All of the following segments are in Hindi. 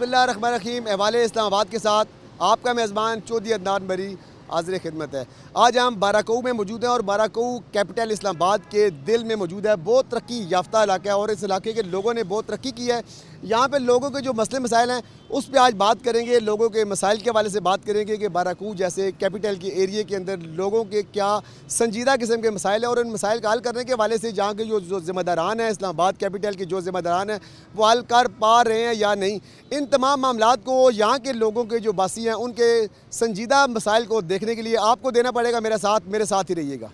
बिस्मिल्लाहिर्रहमानिर्रहीम। अहवाले इस्लामाबाद के साथ आपका मेज़बान चौधरी अदनान बरी हाज़िर खिदमत है। आज हम बाराकऊ में मौजूद हैं और बाराकऊ कैपिटल इस्लामाबाद के दिल में मौजूद है। बहुत तरक्की याफ्ता इलाका है और इस इलाके के लोगों ने बहुत तरक्की की है। यहाँ पे लोगों के जो मसले मसाइल हैं उस पर आज बात करेंगे। लोगों के मसाइल के हवाले से बात करेंगे कि बाराकऊ जैसे कैपिटल के एरिए के अंदर लोगों के क्या संजीदा किस्म के मसाइल हैं और उन मसाइल का हल करने के हवाले से जहाँ के जो ज़िम्मेदारान हैं, इस्लामाबाद कैपिटल के जो ज़िम्मेदारान हैं वो हल कर पा रहे हैं या नहीं। इन तमाम मामलात को यहाँ के लोगों के जो बासी हैं उनके संजीदा मसाइल को देखने के लिए आपको देना पड़ेगा मेरे साथ ही रहिएगा।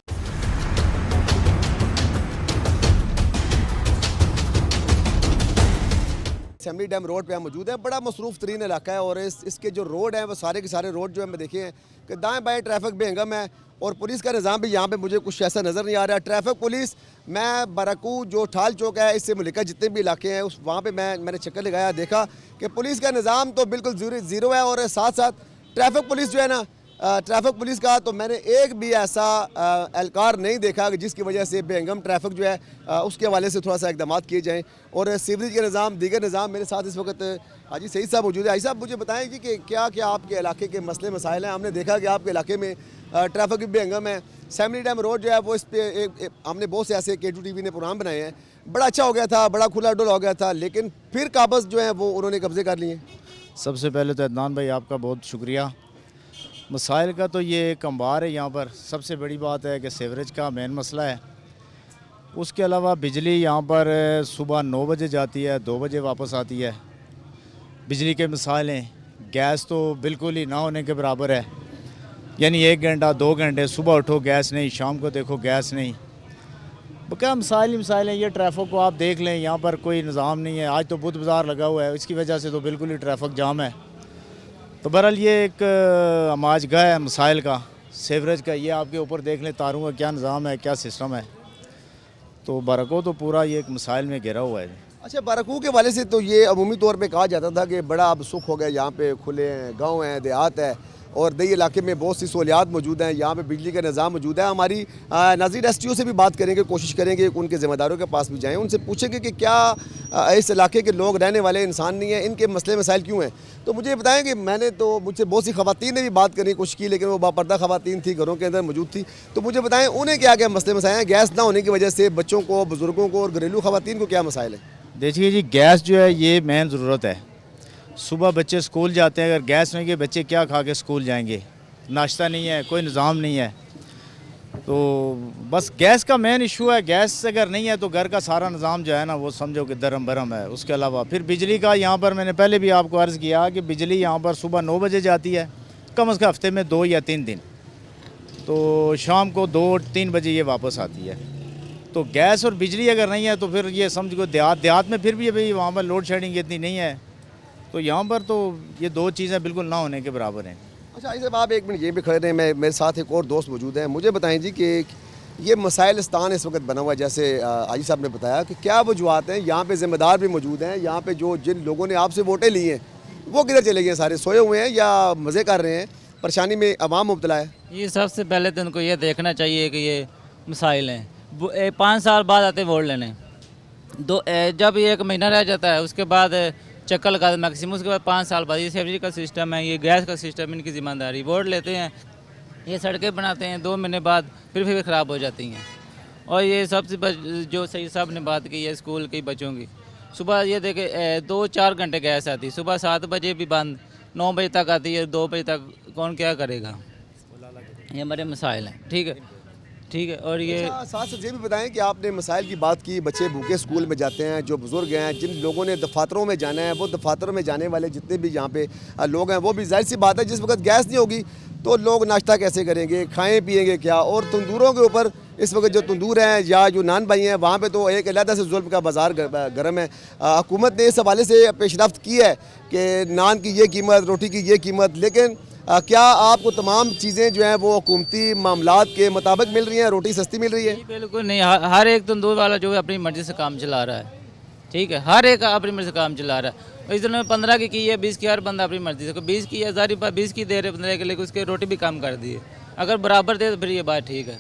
असेंबली डैम रोड पे हम मौजूद है। बड़ा मसरूफ़ तरीन इलाका है और इसके जो रोड हैं वो सारे के सारे रोड जो है मैं देखे हैं कि दाएं बाएं ट्रैफिक बेहंगम है और पुलिस का निज़ाम भी यहाँ पे मुझे कुछ ऐसा नज़र नहीं आ रहा। ट्रैफिक पुलिस, मैं बाराकऊ जो ठाल चौक है इससे मुल्का जितने भी इलाके हैं उस वहाँ पे मैंने चक्कर लगाया, देखा कि पुलिस का निज़ाम तो बिल्कुल ज़ीरो है और साथ साथ ट्रैफिक पुलिस जो है ना, ट्रैफिक पुलिस का तो मैंने एक भी ऐसा एहलकार नहीं देखा कि जिसकी वजह से बेहंगम ट्रैफिक जो है उसके हवाले से थोड़ा सा इकदाम किए जाएँ। और सीवरेज के निज़ाम, दीगर निज़ाम, मेरे साथ इस वक्त हाजी सईद साहब मौजूद है। हाजी साहब मुझे बताएं कि क्या क्या आपके इलाके के मसले मसाइल हैं। हमने देखा कि आपके इलाके में ट्रैफिक भी बेहंगम है। असेंबली डैम रोड जो है वो इस पर हमने बहुत से ऐसे K2TV ने प्रोग्राम बनाए हैं, बड़ा अच्छा हो गया था, बड़ा खुला डुला हो गया था, लेकिन फिर काबज़ जो है वो उन्होंने कब्जे कर लिए। सबसे पहले तो अदनान भाई आपका बहुत शुक्रिया। मसाइल का तो ये एक अंबार है यहाँ पर। सबसे बड़ी बात है कि सीवरेज का मेन मसला है। उसके अलावा बिजली यहाँ पर सुबह 9 बजे जाती है, 2 बजे वापस आती है। बिजली के मसाइल हैं। गैस तो बिल्कुल ही ना होने के बराबर है, यानी 1 घंटा 2 घंटे सुबह उठो गैस नहीं, शाम को देखो गैस नहीं। क्या मसाइल ही मसाइल हैं। ये ट्रैफिक को आप देख लें, यहाँ पर कोई निज़ाम नहीं है। आज तो बुध बाज़ार लगा हुआ है, इसकी वजह से तो बिल्कुल ही ट्रैफिक जाम है। तो बहरहाल ये एक हमाज गह है मसाइल का, सीवरेज का। ये आपके ऊपर देख लें तारों का क्या निज़ाम है, क्या सिस्टम है। तो बाराकऊ तो पूरा ये एक मसाइल में घिरा हुआ है। अच्छा, बाराकऊ के वाले से तो ये अमूमी तौर पे कहा जाता था कि बड़ा अब सुख हो गया, यहाँ पे खुले हैं, गाँव हैं, देहात है और दही इलाके में बहुत सी सहूलियात मौजूद हैं। यहाँ पे बिजली का निज़ाम मौजूद है। हमारी नाज़रीन STO से भी बात करेंगे, कोशिश करेंगे कि उनके ज़िम्मेदारों के पास भी जाएँ, उनसे पूछेंगे कि क्या इस इलाके के लोग रहने वाले इंसान नहीं हैं, इनके मसले मसाइल क्यों हैं। तो मुझे बताएं कि मुझसे बहुत सी ख़वातीन ने भी बात करने की कोशिश की, लेकिन वो बापर्दा ख़वातीन थी, घरों के अंदर मौजूद थी। तो मुझे बताएं उन्हें क्या क्या मसले मसाइल हैं, गैस ना होने की वजह से बच्चों को, बुज़ुर्गों को और घरेलू ख़वातीन को क्या मसाइल हैं। देखिए जी, गैस जो है ये मेन ज़रूरत है। सुबह बच्चे स्कूल जाते हैं, अगर गैस नहीं है बच्चे क्या खा के स्कूल जाएंगे। नाश्ता नहीं है, कोई निज़ाम नहीं है। तो बस गैस का मेन इशू है। गैस अगर नहीं है तो घर का सारा निज़ाम जो है ना वो समझो कि दरम बरम है। उसके अलावा फिर बिजली का, यहाँ पर मैंने पहले भी आपको अर्ज़ किया कि बिजली यहाँ पर सुबह 9 बजे जाती है, कम अज़ कम हफ्ते में 2 या 3 दिन, तो शाम को 2-3 बजे ये वापस आती है। तो गैस और बिजली अगर नहीं है तो फिर ये समझो देहात में फिर भी अभी वहाँ पर लोड शेडिंग इतनी नहीं है। तो यहाँ पर तो ये 2 चीज़ें बिल्कुल ना होने के बराबर हैं। अच्छा हाजी साहब, आप एक मिनट ये भी खड़े हैं, मेरे साथ एक और दोस्त मौजूद हैं। मुझे बताएं जी कि ये मसाइलिस्तान इस वक्त बना हुआ है, जैसे हाजी साहब ने बताया कि क्या वजूहत हैं। यहाँ पे ज़िम्मेदार भी मौजूद हैं, यहाँ पे जिन लोगों ने आपसे वोटें ली हैं वो किधर चले गए? सारे सोए हुए हैं या मज़े कर रहे हैं? परेशानी में अवाम मुब्तला है। ये सबसे पहले तो उनको ये देखना चाहिए कि ये मसाइल हैं। 5 साल बाद आते वोट लेने, जब 1 महीना रह जाता है उसके बाद चक्कर लगा दे मैक्सिमम, उसके बाद 5 साल बाद। ये सीवरेज का सिस्टम है, ये गैस का सिस्टम, इनकी ज़िम्मेदारी। वोट लेते हैं, ये सड़कें बनाते हैं, 2 महीने बाद फिर ख़राब हो जाती हैं। और ये सबसे जो सही साहब ने बात की है स्कूल के बच्चों की, सुबह ये देखे 2-4 घंटे गैस आती है, सुबह 7 बजे भी बंद, 9 बजे तक आती है, 2 बजे तक कौन क्या करेगा। ये हमारे मसाइल हैं। ठीक है। और ये साथ साथ ये भी बताएं कि आपने मसाइल की बात की, बच्चे भूखे स्कूल में जाते हैं, जो बुज़ुर्ग हैं, जिन लोगों ने दफातरों में जाना है, वो दफातरों में जाने वाले जितने भी यहाँ पे लोग हैं वो भी जाहिर सी बात है जिस वक्त गैस नहीं होगी तो लोग नाश्ता कैसे करेंगे, खाएँ पिएंगे क्या। और तंदूरों के ऊपर इस वक्त जो तंदूर हैं या जो नान भाई हैं वहाँ पे तो एक अलहदा से जुल्म का बाज़ार गर्म है। हुकूमत ने इस हवाले से पेशरफ्त की है कि नान की ये कीमत, रोटी की ये कीमत, लेकिन क्या आपको तमाम चीज़ें जो हैं वो हुकूमती मामलात के मुताबिक मिल रही हैं? रोटी सस्ती मिल रही है? बिल्कुल नहीं। हर एक तंदूर वाला जो है अपनी मर्ज़ी से काम चला रहा है। ठीक है, हर एक अपनी मर्ज़ी से काम चला रहा है। इस 15 की है, 20 की, हर बंदा अपनी मर्ज़ी से। 20 की 1000 रुपये 20 की दे रहे 15 के लिए, उसके रोटी भी कम कर दी है। अगर बराबर दे तो फिर ये बात ठीक है।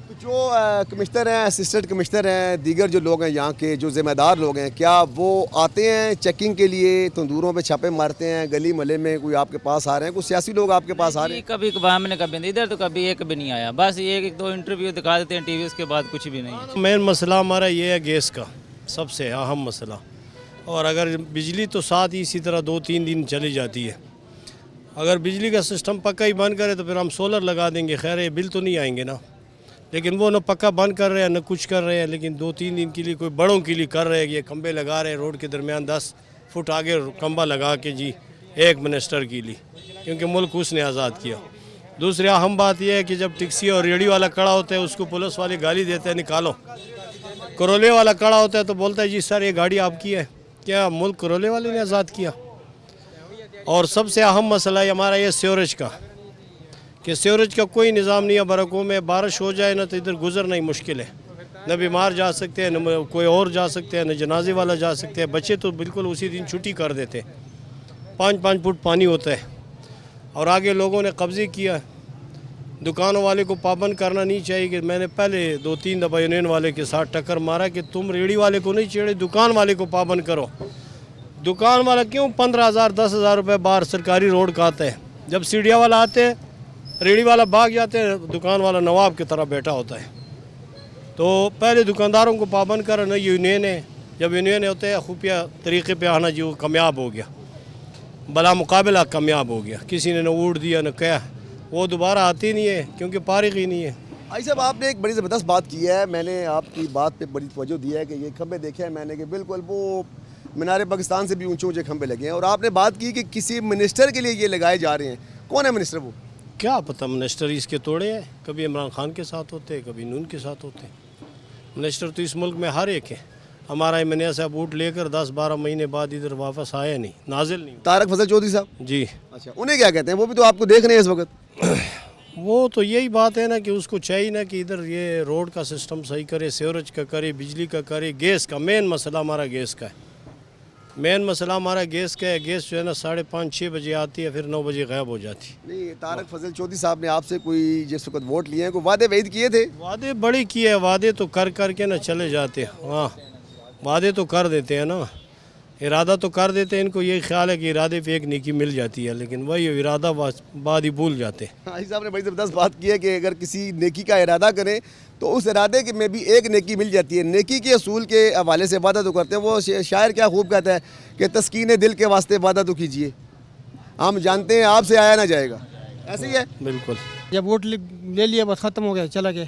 तो जो कमिश्नर हैं, असिस्टेंट कमिश्नर हैं, दीगर जो लोग हैं यहाँ के, जो ज़िम्मेदार लोग हैं, क्या वो आते हैं चेकिंग के लिए, तंदूरों पे छापे मारते हैं, गली मोहल्ले में कोई आपके पास आ रहे हैं, कुछ सियासी लोग आपके पास आ रहे हैं? कभी कभार मैंने कभी नहीं, इधर तो कभी एक भी नहीं आया, बस ये एक दो इंटरव्यू दिखा देते हैं टीवी, उसके बाद कुछ भी नहीं। मेन मसला हमारा ये है गैस का, सबसे अहम मसला। और अगर बिजली तो साथ ही इसी तरह 2-3 दिन चली जाती है। अगर बिजली का सिस्टम पक्का ही बंद करे तो फिर हम सोलर लगा देंगे, खैर ये बिल तो नहीं आएंगे ना। लेकिन वो न पक्का बंद कर रहे हैं न कुछ कर रहे हैं, लेकिन 2-3 दिन के लिए कोई बड़ों के लिए कर रहे हैं। ये खंबे लगा रहे हैं रोड के दरमियान, 10 फुट आगे खंबा लगा के जी, एक मिनिस्टर के लिए, क्योंकि मुल्क उसने आज़ाद किया। दूसरी अहम बात यह है कि जब टैक्सी और रेडी वाला खड़ा होता है उसको पुलिस वाले गाली देते हैं, निकालो। करोले वाला खड़ा होता है तो बोलता है जी सर ये गाड़ी आपकी है। क्या मुल्क करोले वाले ने आज़ाद किया? और सबसे अहम मसला है हमारा ये सीवरेज का, कि सीवरेज का कोई निज़ाम नहीं है। बरकों में बारिश हो जाए ना तो इधर गुजरना ही मुश्किल है, न बीमार जा सकते हैं, न कोई और जा सकते हैं, न जनाजे वाला जा सकते हैं। बच्चे तो बिल्कुल उसी दिन छुट्टी कर देते हैं। 5-5 फुट पानी होता है। और आगे लोगों ने कब्जे किया। दुकानों वाले को पाबंद करना नहीं चाहिए। कि मैंने पहले 2-3 दफ़ा यूनियन वाले के साथ टक्कर मारा कि तुम रेडी वाले को नहीं छेड़े, दुकान वाले को पाबंद करो। दुकान वाला क्यों 15,000-10,000 रुपये बाहर सरकारी रोड का आता है? जब सीढ़िया वाला आते हैं, रेडी वाला भाग जाते हैं, दुकान वाला नवाब की तरह बैठा होता है। तो पहले दुकानदारों को पाबंद करो ना। यूनियन है, जब यूनियन होते हैं खुफिया तरीके पे आना, जो कामयाब हो गया, बला मुकाबला कामयाब हो गया। किसी ने न वोट दिया न क्या, वो दोबारा आती नहीं है क्योंकि फारिग ही नहीं है। भाई साहब, आपने एक बड़ी ज़बरदस्त बात की है, मैंने आपकी बात पे बड़ी तवज्जो दी है कि ये खंबे देखे हैं मैंने कि बिल्कुल वो मीनार पाकिस्तान से भी ऊंचे ऊंचे खंबे लगे हैं। और आपने बात की कि किसी मिनिस्टर के लिए ये लगाए जा रहे हैं। कौन है मिनिस्टर वो? क्या पता, मिनिस्टर इसके तोड़े हैं। कभी इमरान खान के साथ होते हैं, कभी नून के साथ होते हैं। मिनिस्टर तो इस मुल्क में हर एक है। हमारा इमनिया साहब वोट लेकर 10-12 महीने बाद इधर वापस आया नहीं, नाजिल नहीं। तारक फजल चौधरी साहब जी, अच्छा, उन्हें क्या कहते हैं? वो भी तो आपको देख रहे हैं इस वक्त। वो तो यही बात है ना कि उसको चाहिए ना कि इधर ये रोड का सिस्टम सही करे, सीवरेज का करे, बिजली का करे, गैस का। मेन मसला हमारा गैस का है। मेन मसला हमारा गैस का है। गैस जो है ना 5:30-6 बजे आती है, फिर 9 बजे गायब हो जाती है। नहीं, तारक फजल चौधरी साहब ने आपसे कोई जिस वक्त वोट लिए हैं, कोई वादे वईद किए थे? वादे बड़े किए, वादे तो कर के ना चले जाते हैं। हाँ, वादे तो कर देते हैं ना, इरादा तो कर देते हैं। इनको यही ख्याल है कि इरादे पे एक नेकी मिल जाती है, लेकिन वही इरादा बाद ही भूल जाते हैं। हाजी साहब ने बड़ी ज़बरदस्त बात की है कि अगर किसी नेकी का इरादा करें तो उस इरादे के में भी एक नेकी मिल जाती है। नेकी के असूल के हवाले से वादा तो करते हैं। वो शायर क्या खूब कहता है कि तस्कीन दिल के वास्ते वादा तो कीजिए, हम जानते हैं आपसे आया ना जाएगा। ऐसे ही है बिल्कुल। जब वोट ले लिया बस ख़त्म हो गया, चला गया।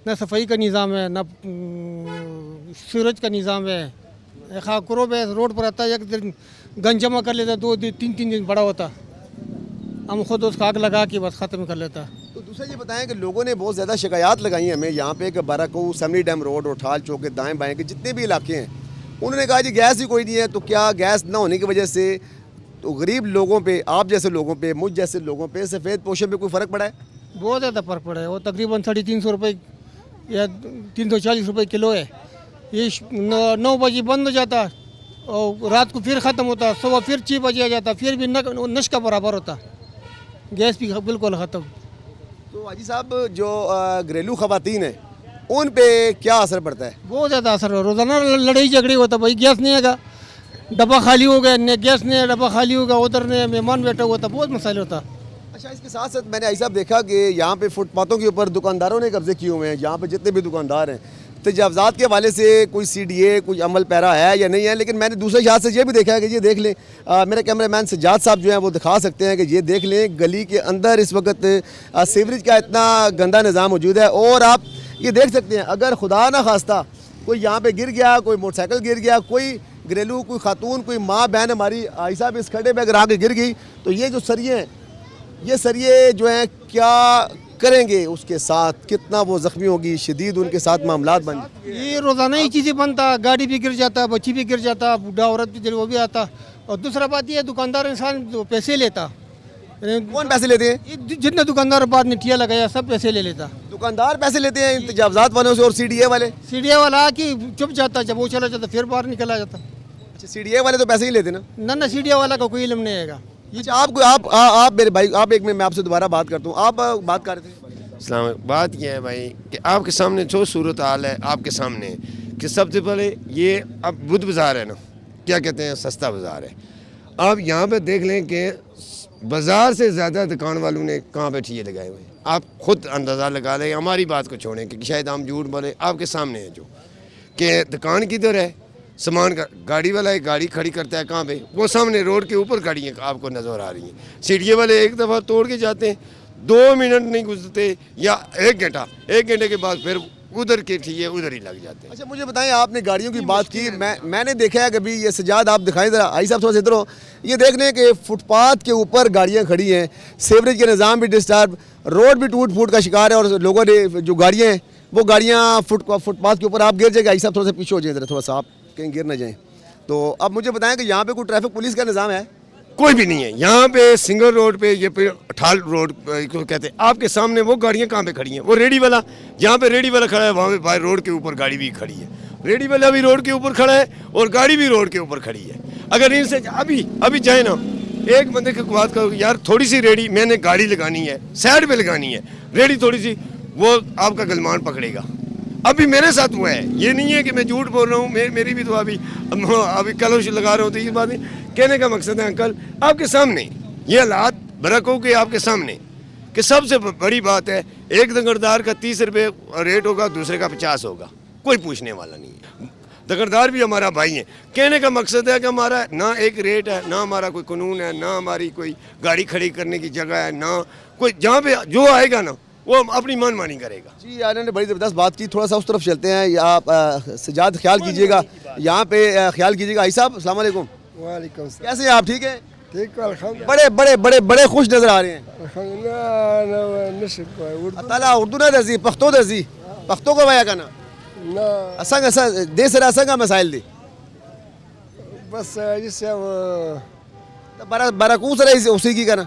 ना सफाई का निज़ाम है, ना सूरज का निज़ाम है। खाकरो पे रोड पर आता है, एक दिन गन जमा कर लेता, 2-3 दिन बड़ा होता, हम खुद उसका आग लगा के बस ख़त्म कर लेता। तो दूसरा ये बताएं कि लोगों ने बहुत ज़्यादा शिकायत लगाई हमें यहाँ पे कि बाराको, समरी डैम रोड, उठाल चौक के दाएँ बाएँ के जितने भी इलाके हैं, उन्होंने कहा जी गैस ही कोई नहीं है। तो क्या गैस ना होने की वजह से तो गरीब लोगों पे, आप जैसे लोगों पे, मुझ जैसे लोगों पे, सफ़ेद पोशे पे कोई फ़र्क पड़ा है? बहुत ज़्यादा फ़र्क पड़ा है। वो तकरीबन 350 रुपये या 340 रुपये किलो है। ये 9 बजे बंद हो जाता और रात को फिर ख़त्म होता, सुबह फिर 6 बजे आ जाता, फिर भी नश का बराबर होता। गैस भी बिल्कुल ख़त्म। तो हाजी साहब, जो घरेलू ख़वातीन हैं उन पे क्या असर पड़ता है? बहुत ज़्यादा असर हो, रोज़ाना लड़ाई झगड़ी होता। भाई गैस नहीं आएगा, डब्बा खाली हो गया, ने गैस नहीं है, डब्बा खाली होगा, उधर ने मेहमान बैठा हुआ था, बहुत मसाले होता। अच्छा, इसके साथ साथ मैंने हाजी साहब देखा कि यहाँ पे फुटपाथों के ऊपर दुकानदारों ने कब्जे किए हुए हैं। यहाँ पे जितने भी दुकानदार हैं, तजावज़ात के हवाले से कोई CDA, कोई अमल पैरा है या नहीं है। लेकिन मैंने दूसरे शहर से ये भी देखा है कि ये देख लें, मेरे कैमरामैन सज्जाद साहब जो हैं वो दिखा सकते हैं कि ये देख लें, गली के अंदर इस वक्त सीवरेज का इतना गंदा निज़ाम मौजूद है। और आप ये देख सकते हैं, अगर खुदा ना खास्ता कोई यहाँ पे गिर गया, कोई मोटरसाइकिल गिर गया, कोई घरेलू, कोई खातून, कोई माँ बहन हमारी हाजी साहब इस खड्डे में अगर आके गिर गई, तो ये जो सरिये हैं, ये सरिये जो हैं क्या करेंगे उसके साथ? कितना वो ज़ख्मी होगी, शदीद उनके साथ मामलात बन। ये रोज़ाना ही चीज़ें बनता, गाड़ी भी गिर जाता, बच्ची भी गिर जाता, बूढ़ा औरत भी वो भी आता। और दूसरा बात ये, दुकानदार इंसान पैसे लेता। कौन पैसे लेते हैं? जितने दुकानदार बाद ने ठिया लगाया सब पैसे ले लेता। दुकानदार पैसे लेते हैं इंतजाजात वालों से और CDA वाले? सीढ़िया वाला आके चुप जाता, जब वो चला जाता फिर बाहर निकला जाता। अच्छा, CDA वाले तो पैसे ही लेते ना? ना सीढ़िया वाला का कोई इल्म नहीं आएगा। अच्छा, आप मेरे भाई, आप एक में मैं आपसे दोबारा बात करता हूँ। आप बात कर रहे थे इस्लाम बात यह है भाई कि आपके सामने जो सूरत हाल है आपके सामने है कि सबसे पहले ये अब बुध बाज़ार है ना, क्या कहते हैं, सस्ता बाज़ार है। आप यहाँ पे देख लें कि बाज़ार से ज़्यादा दुकान वालों ने कहाँ पे ठिये लगाए हुए हैं। आप खुद अंदाज़ा लगा लें, हमारी बात को छोड़ें कि शायद हम झूठ बोले, आपके सामने है जो कि दुकान किधर है, सामान का गाड़ी वाला एक गाड़ी खड़ी करता है कहाँ पे, वो सामने रोड के ऊपर गाड़ियाँ आपको नज़र आ रही हैं। सीढ़ियों वाले एक दफ़ा तोड़ के जाते हैं, 2 मिनट नहीं गुजरते या 1 घंटे के बाद फिर उधर के ठिये उधर ही लग जाते हैं। अच्छा मुझे बताएं, आपने गाड़ियों की बात की, मैंने देखा है कभी, ये सजाद आप दिखाएं ज़रा, आई साहब थोड़ा सा इधर हो, ये देख लें कि फुटपाथ के ऊपर गाड़ियाँ खड़ी हैं, सीवरेज के निज़ाम भी डिस्टर्ब, रोड भी टूट फूट का शिकार है और लोगों ने जो गाड़ियाँ हैं वो गाड़ियाँ फुटपाथ के ऊपर आप गिर जाएगा। आई साहब थोड़ा सा पीछे हो जाए ज़रा, थोड़ा सा आप कहीं गिर ना जाएँ। तो अब मुझे बताएं कि यहाँ पे कोई ट्रैफिक पुलिस का निज़ाम है? कोई भी नहीं है यहाँ पे। सिंगल रोड पे ये पे ठाल रोड को कहते हैं, आपके सामने वो गाड़ियाँ कहाँ पे खड़ी हैं, वो रेडी वाला, जहाँ पे रेडी वाला खड़ा है वहाँ पे भाई रोड के ऊपर गाड़ी भी खड़ी है, रेडी वाला भी रोड के ऊपर खड़ा है और गाड़ी भी रोड के ऊपर खड़ी है। अगर इनसे अभी जाए ना, एक बंदे की बात करो यार, थोड़ी सी रेडी मैंने गाड़ी लगानी है, साइड पे लगानी है रेडी थोड़ी सी, वो आपका गलमान पकड़ेगा। अभी मेरे साथ हुआ है, ये नहीं है कि मैं झूठ बोल रहा हूँ, मेरी भी तो अभी कलश लगा रहा हूँ। तो ये बात कहने का मकसद है अंकल, आपके सामने ये हालात बरकों के आपके सामने कि सबसे बड़ी बात है, एक दंगरदार का 30 रुपये रेट होगा, दूसरे का 50 होगा, कोई पूछने वाला नहीं है। दंगरदार भी हमारा भाई है। कहने का मकसद है कि हमारा ना एक रेट है, ना हमारा कोई कानून है, ना हमारी कोई गाड़ी खड़ी करने की जगह है, ना कोई, जहाँ पे जो आएगा ना वो अपनी मनमानी करेगा। जी यार ने बड़ी ज़बरदस्त बात की, थोड़ा सा उस तरफ चलते हैं। आप सजाद ख्याल कीजिएगा, यहाँ पे ख्याल कीजिएगा। आई साहब अस्सलाम वालेकुम। वालेकुम सलाम। कैसे हैं आप, ठीक है? ठीक अल्हम्दुलिल्लाह। बड़े बड़े बड़े बड़े खुश नज़र आ रहे हैं। अल्हम्दुलिल्लाह। ताला उर्दू ना दसी पख्तो दसी पख्तो को वाया करना ना असंग असा दे सरा असंग मसाइल दी बस जिससे वो बरा बराकू सरा उसी की करना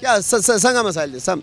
क्या संग मसाइल दे सम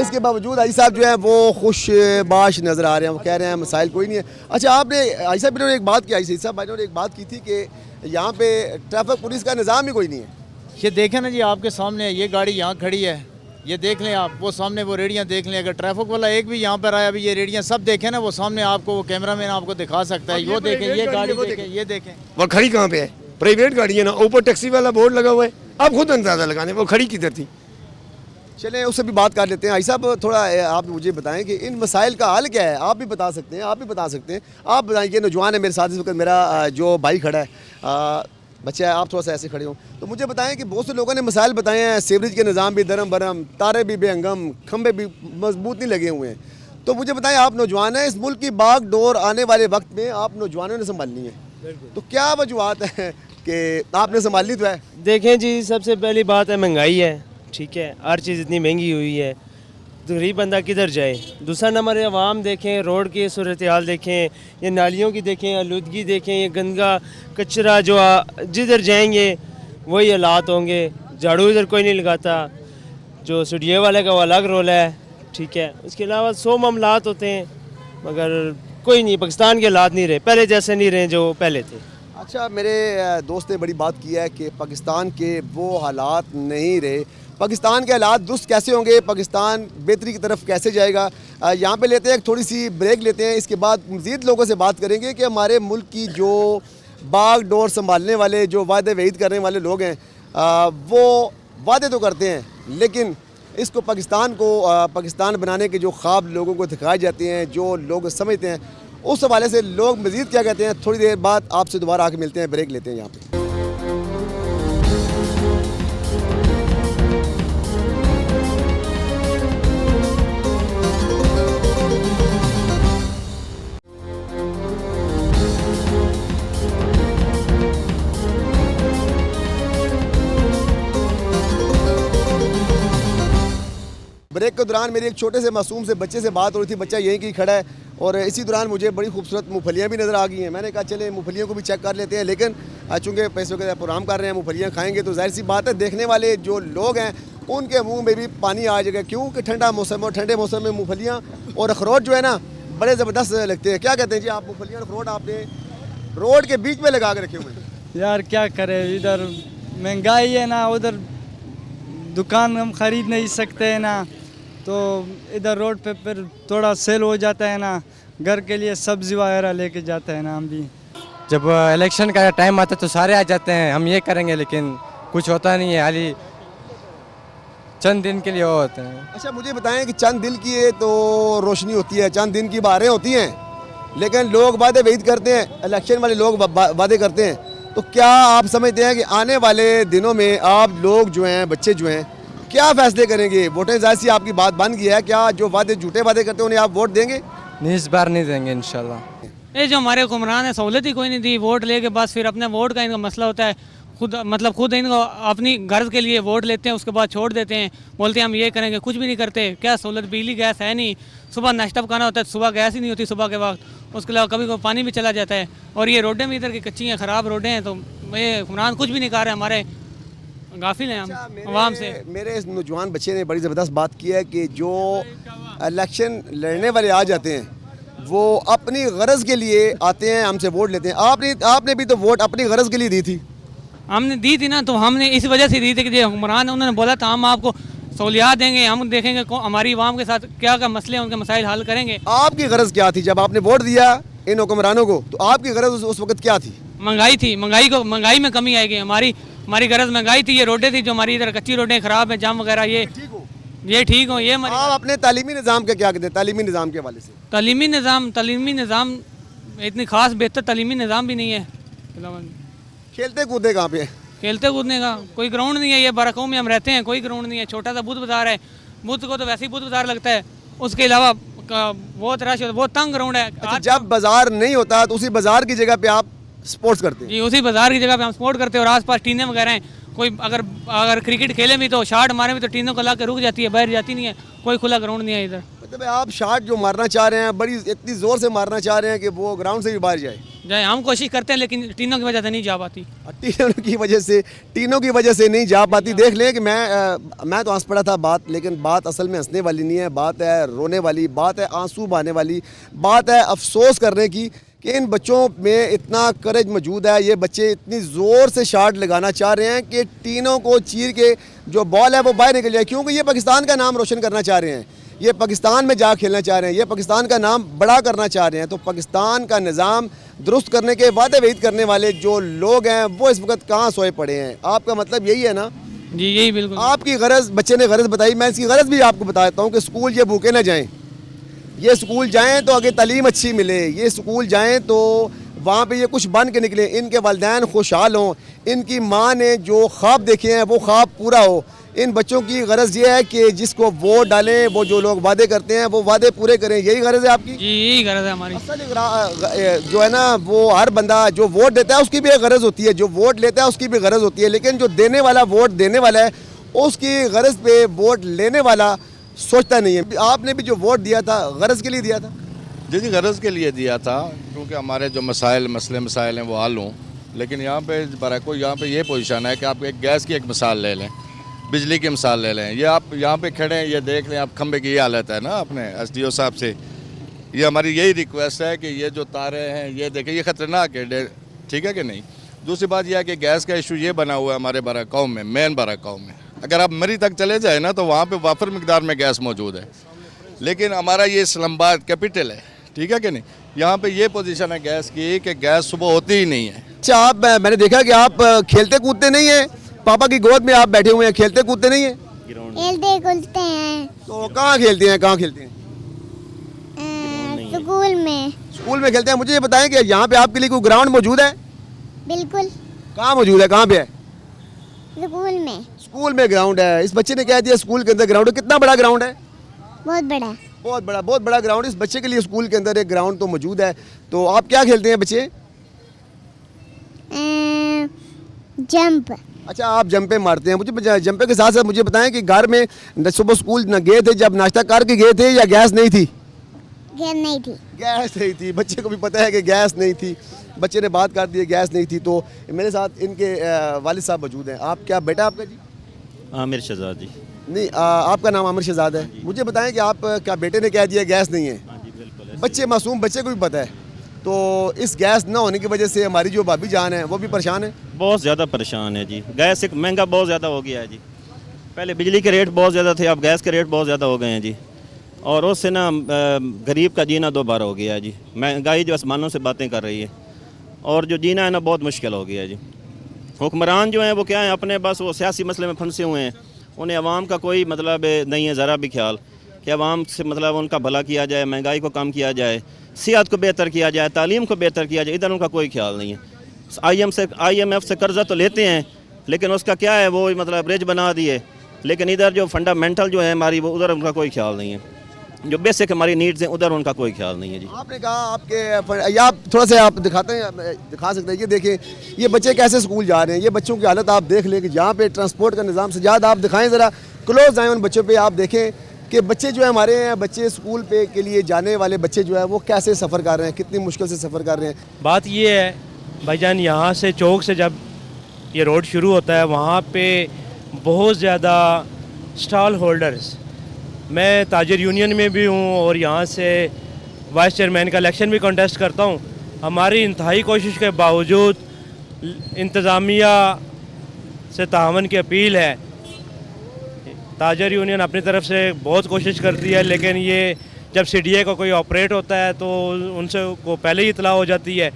इसके बावजूद आई साहब जो है वो खुशबाश नज़र आ रहे हैं, वो कह रहे हैं मसाइल कोई नहीं है। अच्छा आपने आई साहब ने एक बात की, आई साहब भाई ने एक बात की थी कि यहाँ पे ट्रैफिक पुलिस का निज़ाम ही कोई नहीं है। ये देखें ना जी, आपके सामने ये गाड़ी यहाँ खड़ी है, ये देख लें आप, वो सामने वो रेडियाँ देख लें। अगर ट्रैफिक वाला एक भी यहाँ पर आया, अभी ये रेडियाँ सब देखें ना, वो सामने आपको वो कैमरामैन आपको दिखा सकता है। वो देखें, ये गाड़ी देखें, ये देखें, वो खड़ी कहाँ पे है, प्राइवेट गाड़ी है ना, ऊपर टैक्सी वाला बोर्ड लगा हुआ है, आप खुद अंदाजा लगाने वो खड़ी किधर थी। चलें उससे भी बात कर लेते हैं। आई साहब थोड़ा आप मुझे बताएं कि इन मसाइल का हल क्या है, आप भी बता सकते हैं, आप भी बता सकते हैं। आप बताएं कि नौजवान है मेरे साथ इस वक्त, मेरा जो भाई खड़ा है, बच्चा है, आप थोड़ा सा ऐसे खड़े हो, तो मुझे बताएं कि बहुत से लोगों ने मसाइल बताए हैं, सीवरेज के निज़ाम भी दरम बरम, तारे भी बेहंगम, खंबे भी मजबूत नहीं लगे हुए हैं। तो मुझे बताएं, आप नौजवान हैं, इस मुल्क की बाग डोर आने वाले वक्त में आप नौजवानों ने संभालनी है, तो क्या वजूहत है कि आपने संभालनी तो है? देखें जी, सबसे पहली बात है महंगाई है, ठीक है, हर चीज़ इतनी महंगी हुई है, तो गरीब बंदा किधर जाए। दूसरा नंबर है आवाम, देखें रोड की सूरत हाल देखें, ये नालियों की देखें, आलूदगी देखें, ये गंदा कचरा जो जिधर जाएंगे वही हालात होंगे। झाड़ू इधर कोई नहीं लगाता, जो सीढ़ियों वाले का वो अलग रोल है, ठीक है। उसके अलावा 100 मामलात होते हैं, मगर कोई नहीं, पाकिस्तान के हालात नहीं रहे, पहले जैसे नहीं रहे जो पहले थे। अच्छा मेरे दोस्त ने बड़ी बात की है कि पाकिस्तान के वो हालात नहीं रहे। पाकिस्तान के हालात दुरुस्त कैसे होंगे, पाकिस्तान बेहतरी की तरफ कैसे जाएगा, यहाँ पे लेते हैं एक थोड़ी सी ब्रेक लेते हैं। इसके बाद मज़ीद लोगों से बात करेंगे कि हमारे मुल्क की जो बाग डोर संभालने वाले, जो वादे वईद करने वाले लोग हैं, वो वादे तो करते हैं लेकिन इसको पाकिस्तान बनाने के जो ख्वाब लोगों को दिखाए जाते हैं, जो लोग समझते हैं, उस हवाले से लोग मज़ीद क्या कहते हैं, थोड़ी देर बाद आपसे दोबारा आके मिलते हैं। ब्रेक लेते हैं यहाँ पे। ब्रेक के दौरान मेरी एक छोटे से मासूम से बच्चे से बात हो रही थी, बच्चा यहीं की खड़ा है और इसी दौरान मुझे बड़ी खूबसूरत मूंगफलियाँ भी नज़र आ गई हैं। मैंने कहा चले मूंगफलियों को भी चेक कर लेते हैं, लेकिन चूँकि पैसों के प्रोग्राम कर रहे हैं, मूंगफलियाँ खाएंगे तो जाहिर सी बात है देखने वाले जो लोग हैं उनके मुँह में भी पानी आ जाएगा, क्योंकि ठंडा मौसम और ठंडे मौसम में मूंगफलियाँ और अखरोट जो है ना बड़े ज़बरदस्त लगते हैं। क्या कहते हैं जी आप, मूंगफलियाँ और अखरोट आपने रोड के बीच में लगा के रखे हुए हैं। यार क्या करें, इधर महंगाई है ना, उधर दुकान हम खरीद नहीं सकते हैं ना, तो इधर रोड पे फिर थोड़ा सेल हो जाता है ना, घर के लिए सब्जी वगैरह लेके जाते हैं ना हम भी। जब इलेक्शन का टाइम आता है तो सारे आ जाते हैं, हम ये करेंगे, लेकिन कुछ होता नहीं है, हाली चंद दिन के लिए वो होते हैं। अच्छा मुझे बताएं कि चंद दिन की ये तो रोशनी होती है, चंद दिन की बारें होती हैं, लेकिन लोग वादे वहीद करते हैं, इलेक्शन वाले लोग वादे करते हैं। तो क्या आप समझते हैं कि आने वाले दिनों में आप लोग जो हैं, बच्चे जो हैं, क्या फैसले करेंगे? वोटें जाहिर सी आपकी बात बन गई है, क्या जो वादे झूठे वादे करते हैं उन्हें आप वोट देंगे? नहीं, इस बार नहीं देंगे इंशाल्लाह। ये जो हमारे हुक्मरान है सहूलत ही कोई नहीं दी, वोट लेके बस फिर अपने वोट का इनका मसला होता है, खुद इनको अपनी गर्ज के लिए वोट लेते हैं, उसके बाद छोड़ देते हैं, बोलते हैं हम ये करेंगे, कुछ भी नहीं करते। क्या सहूलत, बिजली गैस है नहीं, सुबह नाश्ता पकाना होता है, सुबह गैस ही नहीं होती सुबह के वक्त, उसके अलावा कभी कभी पानी भी चला जाता है, और ये रोडें भी इधर की कच्ची हैं, ख़राब रोडें हैं, तो ये हुक्मरान कुछ भी नहीं कर रहे, हमारे गाफिल हैं हम आवाम से। मेरे इस नौजवान बच्चे ने बड़ी ज़बरदस्त बात की है कि जो इलेक्शन लड़ने वाले आ जाते हैं वो अपनी गरज के लिए आते हैं, हमसे वोट लेते हैं। आपने भी तो वोट अपनी गरज के लिए दी थी। हमने दी थी ना, तो हमने इस वजह से दी थी कि जो हुक्मरान है उन्होंने बोला था हम आपको सहूलियात देंगे, हम देखेंगे हमारी आवाम के साथ क्या क्या मसले हैं, उनके मसाइल हल करेंगे। आपकी गरज क्या थी जब आपने वोट दिया इन हुक्मरानों को? तो आपकी गरज उस वक्त क्या थी? महंगाई थी, महंगाई में कमी आएगी। हमारी गरज महंगाई थी, ये रोडें थी जो हमारी इधर कच्ची रोडें ख़राब हैं, जाम वगैरह, ये ठीक हो। ये आप अपने तालीमी निज़ाम का क्या कहते हैं? तालीमी निज़ाम के हवाले से तालीमी निज़ाम इतनी खास बेहतर तालीमी निज़ाम भी नहीं है। खेलते कूदे कहाँ पे है? खेलते कूदने का कोई ग्राउंड नहीं है, ये बाराकों में हम रहते हैं, कोई ग्राउंड नहीं है, छोटा सा बुध बाज़ार है, बुध को तो वैसे ही बुध बाज़ार लगता है, उसके अलावा बहुत रश होता है, बहुत तंग ग्राउंड है। अच्छा, जब बाजार नहीं होता तो उसी बाजार की जगह पे आप स्पोर्ट्स करते हैं? जी, उसी बाजार की जगह पे हम स्पोर्ट करते हैं, और आसपास टीनें वगैरह हैं, कोई अगर क्रिकेट खेले भी तो शॉट मारे भी तो टीनों को ला के रुक जाती है, बाहर जाती नहीं है, कोई खुला ग्राउंड नहीं है इधर। मतलब आप शॉट जो मारना चाह रहे हैं बड़ी इतनी ज़ोर से मारना चाह रहे हैं कि वो ग्राउंड से भी बाहर जाए? हम कोशिश करते हैं, लेकिन टीनों की वजह से नहीं जा पाती। टीनों की वजह से नहीं जा पाती। देख लें कि मैं तो हंस पड़ा था बात, लेकिन बात असल में हंसने वाली नहीं है, बात है रोने वाली, बात है आंसू बहाने वाली, बात है अफसोस करने की कि इन बच्चों में इतना करेज मौजूद है। ये बच्चे इतनी ज़ोर से शॉट लगाना चाह रहे हैं कि टीनों को चीर के जो बॉल है वो बाहर निकल जाए, क्योंकि ये पाकिस्तान का नाम रोशन करना चाह रहे हैं, ये पाकिस्तान में जा खेलना चाह रहे हैं, ये पाकिस्तान का नाम बड़ा करना चाह रहे हैं। तो पाकिस्तान का निज़ाम दुरुस्त करने के वादे वहीद करने वाले जो लोग हैं वो इस वक्त कहाँ सोए पड़े हैं? आपका मतलब यही है ना? जी, यही बिल्कुल। आपकी गरज, बच्चे ने गरज बताई, मैं इसकी गरज भी आपको बता देता हूँ कि स्कूल ये भूखे ना जाएँ, ये स्कूल जाएँ तो आगे तालीम अच्छी मिले, ये स्कूल जाएँ तो वहाँ पे ये कुछ बन के निकले, इनके वालिदैन खुशहाल हों, इनकी माँ ने जो ख्वाब देखे हैं वो ख्वाब पूरा हो। इन बच्चों की गरज ये है कि जिसको वोट डालें, वो जो लोग वादे करते हैं वो वादे पूरे करें। यही गरज है आपकी? जी, यही गरज है हमारी। असल जो है ना, वो हर बंदा जो वोट देता है उसकी भी एक गरज होती है, जो वोट लेता है उसकी भी गरज होती है, लेकिन जो देने वाला, वोट देने वाला है, उसकी गरज पे वोट लेने वाला सोचता नहीं है। आपने भी जो वोट दिया था गरज के लिए दिया था? जी, गरज के लिए दिया था, क्योंकि हमारे जो मसाइल हैं वो हल हों। लेकिन यहाँ पे बराको यहाँ पे ये पोजीशन है कि आप एक गैस की एक मिसाल ले लें, बिजली की मिसाल ले लें। ये आप यहाँ पे खड़े हैं, ये देख लें आप, खंबे की ये हालत है ना अपने SDO साहब से। ये हमारी यही रिक्वेस्ट है कि ये जो तारे हैं ये देखें, ये ख़तरनाक है, ठीक है कि नहीं। दूसरी बात यह है कि गैस का इशू ये बना हुआ है हमारे बाराकाओं में, मेन बाराकाओं में। अगर आप मरी तक चले जाए ना तो वहाँ पे वाफर मिकदार में गैस मौजूद है, लेकिन हमारा ये इस्लामाबाद कैपिटल है, ठीक है कि नहीं। यहाँ पे ये पोजीशन है गैस की कि गैस सुबह होती ही नहीं है। अच्छा, आप, मैंने देखा कि आप खेलते कूदते नहीं हैं, पापा की गोद में आप बैठे हुए हैं, खेलते कूदते नहीं हैं? खेलते कूदते हैं। तो कहाँ खेलते हैं, कहाँ खेलते हैं? स्कूल में। स्कूल में खेलते हैं। मुझे ये बताएं कि यहाँ पे आपके लिए कोई ग्राउंड मौजूद है? बिल्कुल। कहाँ मौजूद है, कहाँ पे है? स्कूल में। स्कूल में ग्राउंड है। इस बच्चे ने कह दिया स्कूल के अंदर ग्राउंड है। कितना बड़ा ग्राउंड है? बहुत बड़ा। बहुत बड़ा ग्राउंड। इस बच्चे के लिए स्कूल के अंदर एक ग्राउंड तो मौजूद है। तो आप क्या खेलते हैं बच्चे? जंप। अच्छा, आप जंपे मारते हैं। मुझे जंपे के साथ साथ मुझे बताएं कि घर में सुबह स्कूल न गए थे, जब नाश्ता करके गए थे, या गैस नहीं थी? गैस नहीं थी। गैस नहीं थी। बच्चे को भी पता है कि गैस नहीं थी, बच्चे ने बात कर दी गैस नहीं थी। तो मेरे साथ इनके वालिद साहब मौजूद हैं। आप क्या बेटा आपका जी? आमिर शहजाद जी। नहीं, आपका नाम आमिर शहजाद है। मुझे बताएं कि आप क्या बेटे ने कह दिया गैस नहीं है? हाँ जी, बिल्कुल। बच्चे मासूम बच्चे को भी पता है। तो इस गैस ना होने की वजह से हमारी जो भाभी जान है वो भी परेशान है। बहुत ज़्यादा परेशान है जी। गैस एक महंगा बहुत ज़्यादा हो गया है जी। पहले बिजली के रेट बहुत ज़्यादा थे, अब गैस के रेट बहुत ज़्यादा हो गए हैं जी। और उससे ना गरीब का जीना दो बार हो गया है जी। महंगाई जो आसमानों से बातें कर रही है और जो जीना है ना बहुत मुश्किल हो गया है जी। हुक्मरान जो हैं वो क्या है, अपने बस वो सियासी मसले में फंसे हुए हैं। उन्हें आवाम का कोई मतलब नहीं है ज़रा भी ख्याल कि आवाम से मतलब उनका भला किया जाए, महंगाई को कम किया जाए, सेहत को बेहतर किया जाए, तालीम को बेहतर किया जाए। इधर उनका कोई ख्याल नहीं है। IMF से कर्जा तो लेते हैं लेकिन उसका क्या है, वो मतलब ब्रिज बना दिए, लेकिन इधर जो फंडामेंटल जो है हमारी वो उधर उनका कोई ख्याल नहीं है। जो बेसिक हमारी नीड्स हैं उधर उनका कोई ख्याल नहीं है जी। आपने कहा आपके आप थोड़ा सा आप दिखाते हैं, दिखा सकते हैं। ये देखें ये बच्चे कैसे स्कूल जा रहे हैं, ये बच्चों की हालत आप देख लें कि जहाँ पे ट्रांसपोर्ट का निज़ाम से ज़्यादा आप दिखाएं, ज़रा क्लोज आएँ उन बच्चों पे, आप देखें कि बच्चे जो है हमारे हैं, बच्चे स्कूल पे के लिए जाने वाले बच्चे जो है वो कैसे सफ़र कर रहे हैं, कितनी मुश्किल से सफ़र कर रहे हैं। बात ये है भाईजान, यहाँ से चौक से जब ये रोड शुरू होता है वहाँ पे बहुत ज़्यादा स्टॉल होल्डर्स, मैं ताजर यूनियन में भी हूँ और यहाँ से वाइस चेयरमैन का इलेक्शन भी कंटेस्ट करता हूँ। हमारी इंतहाई कोशिश के बावजूद इंतज़ामिया से तावन की अपील है। ताजर यूनियन अपनी तरफ से बहुत कोशिश करती है, लेकिन ये जब CDA का कोई ऑपरेट होता है तो उनसे को पहले ही इतला हो जाती है,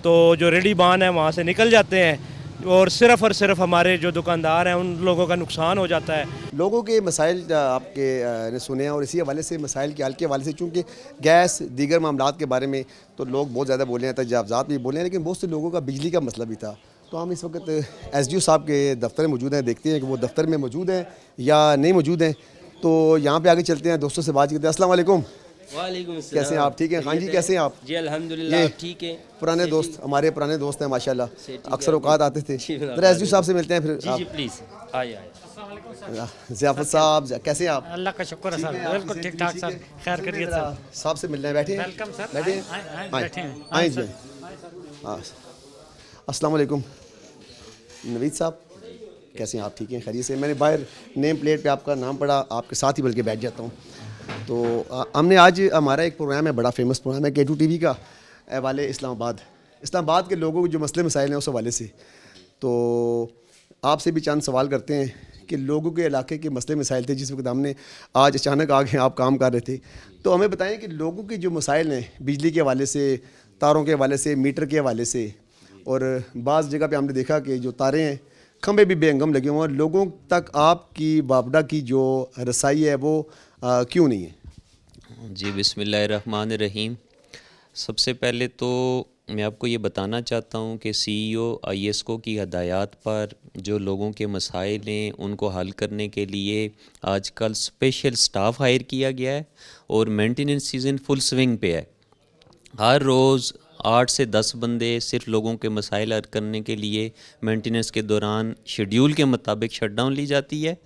तो जो रेडी बान है वहाँ से निकल जाते हैं और सिर्फ हमारे जो दुकानदार हैं उन लोगों का नुकसान हो जाता है। लोगों के मसाइल आपके ने सुने हैं और इसी हवाले से मसाइल के हल के हवाले से, चूँकि गैस दीगर मामलात के बारे में तो लोग बहुत ज़्यादा बोले हैं, तजावज़ात भी बोले हैं, लेकिन बहुत से लोगों का बिजली का मसला भी था। तो हम इस वक्त SDO साहब के दफ्तर में मौजूद हैं, देखते हैं कि वो दफ्तर में मौजूद हैं या नहीं मौजूद हैं। तो यहाँ पे आगे चलते हैं, दोस्तों से बात करते हैं। अस्सलाम वालेकुम। वालेकुम अस्सलाम। कैसे हैं आप? ठीक हैं खान जी, कैसे हैं आप? जी अल्हम्दुलिल्लाह ठीक है। पुराने दोस्त, हमारे पुराने दोस्त हैं माशाल्लाह, अक्सर औकात आते थे। जरा SDO साहब से मिलते हैं फिर। जी प्लीज़ आइए। ज़ियाफत साहब कैसे हैं आप? अल्लाह का शुक्र है सर, बिल्कुल ठीक ठाक सर, खैर करिए सर। साहब से मिलने बैठे हैं? वेलकम सर, बैठे आए जी। हाँ अस्सलाम वालेकुम नवीद साहब, कैसे हैं आप? ठीक हैं खैरियत से? मैंने बाहर नेम प्लेट पे आपका नाम पढ़ा, आपके साथ ही बल्कि बैठ जाता हूँ। तो हमने आज हमारा एक प्रोग्राम है, बड़ा फेमस प्रोग्राम है K2 TV का, वाले इस्लामाबाद के लोगों के जो मसले मसाइल हैं उस हवाले से। तो आपसे भी चंद सवाल करते हैं कि लोगों के इलाके के मसले मसाइल थे जिस वक्त हमने आज अचानक आ गए, आप काम कर रहे थे, तो हमें बताएं कि लोगों के जो मसाइल हैं बिजली के हवाले से, तारों के हवाले से, मीटर के हवाले से, और बाज़ जगह पे हमने देखा कि जो तारें हैं खंबे भी बेहंगम लगे हुए हैं, लोगों तक आपकी बाबडा की जो रसाई है वो क्यों नहीं है? जी बिस्मिल्लाहिर्रहमानिर्रहीम। सबसे पहले तो मैं आपको ये बताना चाहता हूँ कि CEO ISCO की हदायत पर जो लोगों के मसाइल हैं उनको हल करने के लिए आजकल स्पेशल स्टाफ हायर किया गया है और मेंटेनेंस सीज़न फुल स्विंग पे है। हर रोज़ 8 से 10 बंदे सिर्फ लोगों के मसाइल हल करने के लिए मेंटेनेंस के दौरान शेड्यूल के मुताबिक शटडाउन ली जाती है,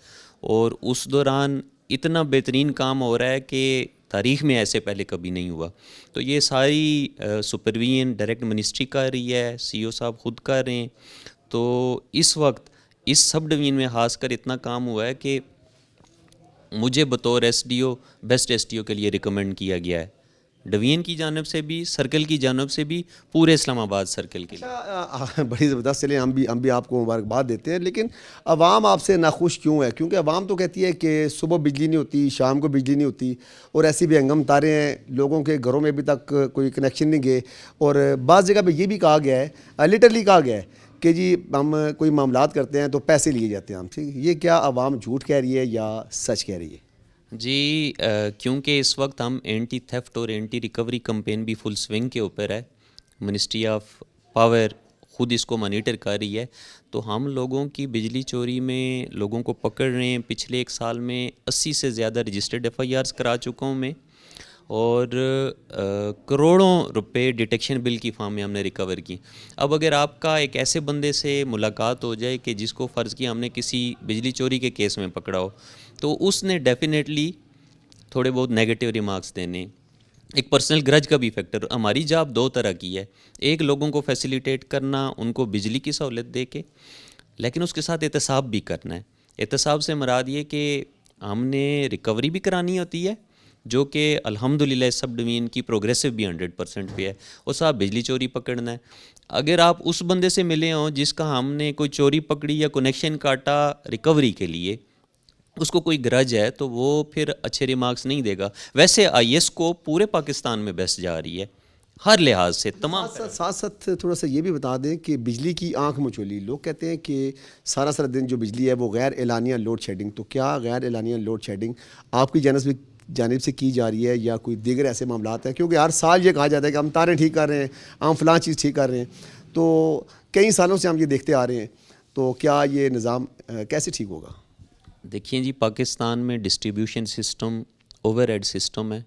और उस दौरान इतना बेहतरीन काम हो रहा है कि तारीख़ में ऐसे पहले कभी नहीं हुआ। तो ये सारी सुपरविजन डायरेक्ट मिनिस्ट्री कर रही है, CEO साहब ख़ुद कर रहे हैं। तो इस वक्त इस सब डिवीज़न में खासकर इतना काम हुआ है कि मुझे बतौर SDO बेस्ट SDO के लिए रिकमेंड किया गया है, डिवीज़न की जानब से भी, सर्कल की जानब से भी, पूरे इस्लामाबाद सर्कल के लिए। बड़ी ज़बरदस्त। चलिए हम भी आपको मुबारकबाद देते हैं, लेकिन अवाम आपसे नाखुश क्यों है? क्योंकि अवाम तो कहती है कि सुबह बिजली नहीं होती, शाम को बिजली नहीं होती, और ऐसी बेहंगम तारें हैं, लोगों के घरों में अभी तक कोई कनेक्शन नहीं गए। और बाज़ जगह पे ये भी कहा गया है, लिटरली कहा गया है कि जी हम कोई मामलात करते हैं तो पैसे लिए जाते हैं हमसे। ये क्या अवाम झूठ कह रही है या सच कह रही है? जी क्योंकि इस वक्त हम एंटी थेफ्ट और एंटी रिकवरी कैंपेन भी फुल स्विंग के ऊपर है, मिनिस्ट्री ऑफ पावर ख़ुद इसको मॉनिटर कर रही है, तो हम लोगों की बिजली चोरी में लोगों को पकड़ रहे हैं। पिछले 1 साल में 80 से ज़्यादा रजिस्टर्ड FIRs करा चुका हूँ मैं, और करोड़ों रुपए डिटेक्शन बिल की फॉर्म में हमने रिकवर की। अब अगर आपका एक ऐसे बंदे से मुलाकात हो जाए कि जिसको फ़र्ज़ किया हमने किसी बिजली चोरी के केस में पकड़ा हो, तो उसने डेफिनेटली थोड़े बहुत नेगेटिव रिमार्क्स देने। एक पर्सनल ग्रज का भी फैक्टर। हमारी जॉब 2 तरह की है, एक लोगों को फैसिलिटेट करना, उनको बिजली की सहूलत दे के, लेकिन उसके साथ एहतसाब भी करना है। एहतसाब से मुराद ये कि हमने रिकवरी भी करानी होती है, जो कि अल्हम्दुलिल्लाह सब डिवीज़न की प्रोग्रेसिव भी 100% पे है। और साहब बिजली चोरी पकड़ना है, अगर आप उस बंदे से मिले हों जिसका हमने कोई चोरी पकड़ी या कनेक्शन काटा रिकवरी के लिए, उसको कोई गरज है तो वो फिर अच्छे रिमार्क्स नहीं देगा। वैसे IS को पूरे पाकिस्तान में बेस्ट जा रही है हर लिहाज से तमाम। साथ साथ थोड़ा सा ये भी बता दें कि बिजली की आंख मचोली, लोग कहते हैं कि सारा सारा दिन जो बिजली है वो गैर एलानिया लोड शेडिंग, तो क्या गैर एलानिया लोड शेडिंग आपकी जानिब से की जा रही है या कोई दीगर ऐसे मामला हैं? क्योंकि हर साल ये कहा जाता है कि हम तारें ठीक कर रहे हैं, हम फ़लाँ चीज़ ठीक कर रहे हैं, तो कई सालों से हम ये देखते आ रहे हैं, तो क्या ये निज़ाम कैसे ठीक होगा? देखिए जी, पाकिस्तान में डिस्ट्रीब्यूशन सिस्टम ओवरहेड सिस्टम है।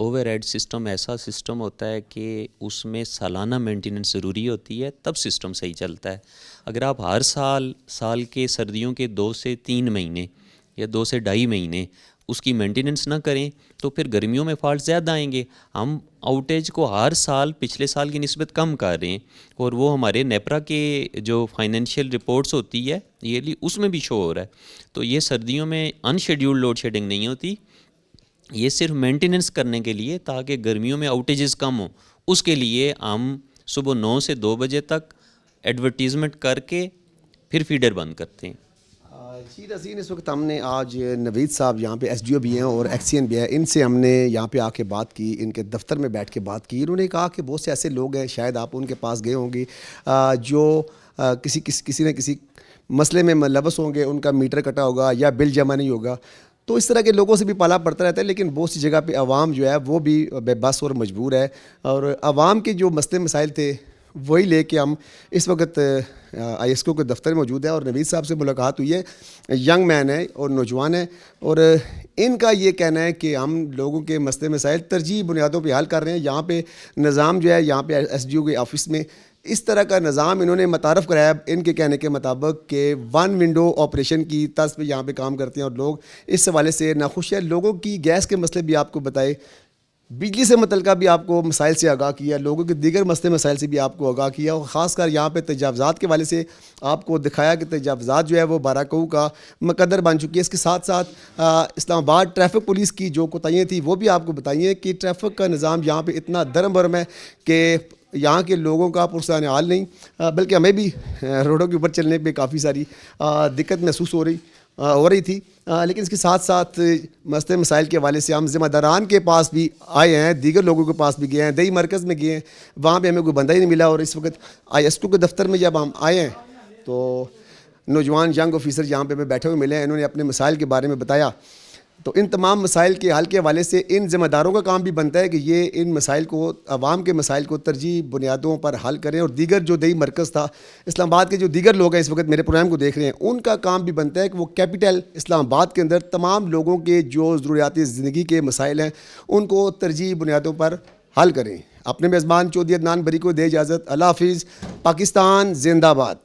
ओवरहेड सिस्टम ऐसा सिस्टम होता है कि उसमें सालाना मेंटेनेंस ज़रूरी होती है, तब सिस्टम सही चलता है। अगर आप हर साल के सर्दियों के 2 से 3 महीने या 2 से ढाई महीने उसकी मेंटेनेंस ना करें तो फिर गर्मियों में फॉल्ट ज़्यादा आएंगे। हम आउटेज को हर साल पिछले साल की निस्बत कम कर रहे हैं, और वो हमारे नेपरा के जो फाइनेंशियल रिपोर्ट्स होती है ईयरली उसमें भी शो हो रहा है। तो ये सर्दियों में अनशेड्यूल्ड लोड शेडिंग नहीं होती, ये सिर्फ मेंटेनेंस करने के लिए, ताकि गर्मियों में आउटेजेस कम हो। उसके लिए हम सुबह 9 से 2 बजे तक एडवर्टीज़मेंट करके फिर फीडर बंद करते हैं। जी नज़ीर, इस वक्त हमने आज नवीद साहब यहाँ पे SDO भी हैं और एक्सीएन भी है, इनसे हमने यहाँ पे आके बात की, इनके दफ्तर में बैठ के बात की। इन्होंने कहा कि बहुत से ऐसे लोग हैं, शायद आप उनके पास गए होंगे, जो किसी न किसी मसले में मुलव्वस होंगे, उनका मीटर कटा होगा या बिल जमा नहीं होगा, तो इस तरह के लोगों से भी पाला पड़ता रहता है। लेकिन बहुत सी जगह पे आवाम जो है वो भी बेबस और मजबूर है, और आवाम के जो मसले मसाइल थे वही लेके हम इस वक्त ISO के दफ्तर में मौजूद है। और नवीद साहब से मुलाकात हुई है, यंग मैन है और नौजवान है, और इनका ये कहना है कि हम लोगों के मसले मसाइल तरजीह बुनियादों पे हल कर रहे हैं। यहाँ पे निज़ाम जो है, यहाँ पे SDO के ऑफिस में इस तरह का निज़ाम इन्होंने मुतारफ़ कराया, इनके कहने के मुताबिक कि 1 विंडो ऑपरेशन की तर्ज पे यहाँ पे काम करते हैं, और लोग इस हवाले से नाखुश है। लोगों की गैस के मसले भी आपको बताए, बिजली से मुतल्लिक़ भी आपको मसाइल से आगाह किया, लोगों के दीगर मसले मसाइल से भी आपको आगाह किया, और ख़ासकर यहाँ पे तजावज़ात के वाले से आपको दिखाया कि तजावज़ात जो है वो बाराकऊ का मुकद्दर बन चुकी है। इसके साथ साथ इस्लामाबाद ट्रैफिक पुलिस की जो कोताहियाँ थी वो भी आपको बताई हैं कि ट्रैफिक का निज़ाम यहाँ पर इतना दरम बरम है कि यहाँ के लोगों का पुरसान हाल नहीं, बल्कि हमें भी रोडों के ऊपर चलने पे काफ़ी सारी दिक्कत महसूस हो रही थी। लेकिन इसके साथ साथ मसले मसाइल के हवाले से हम ज़िम्मेदारान के पास भी आए हैं, दीगर लोगों के पास भी गए हैं, दही मरकज़ में गए हैं, वहाँ पे हमें कोई बंदा ही नहीं मिला। और इस वक्त ISO के दफ्तर में जब हम आए हैं तो नौजवान यंग ऑफिसर यहाँ पे हमें बैठे हुए मिले हैं, इन्होंने अपने मसाइल के बारे में बताया। तो इन तमाम मसाइल के हल के हवाले से इन ज़िम्मेदारों का काम भी बनता है कि ये इन मसाइल को, आवाम के मसाइल को तरजीह बुनियादों पर हल करें। और दीगर जो दही मरकज़ था, इस्लामाबाद के जो दीगर लोग हैं इस वक्त मेरे प्रोग्राम को देख रहे हैं, उनका काम भी बनता है कि वो कैपिटल इस्लामाबाद के अंदर तमाम लोगों के जो ज़रूरियाती ज़िंदगी के मसाइल हैं उनको तरजीह बुनियादों पर हल करें। अपने मेज़बान चौधरी अदनान बरी को दे इजाज़त। अल्लाह हाफ़िज़। पाकिस्तान जिंदाबाद।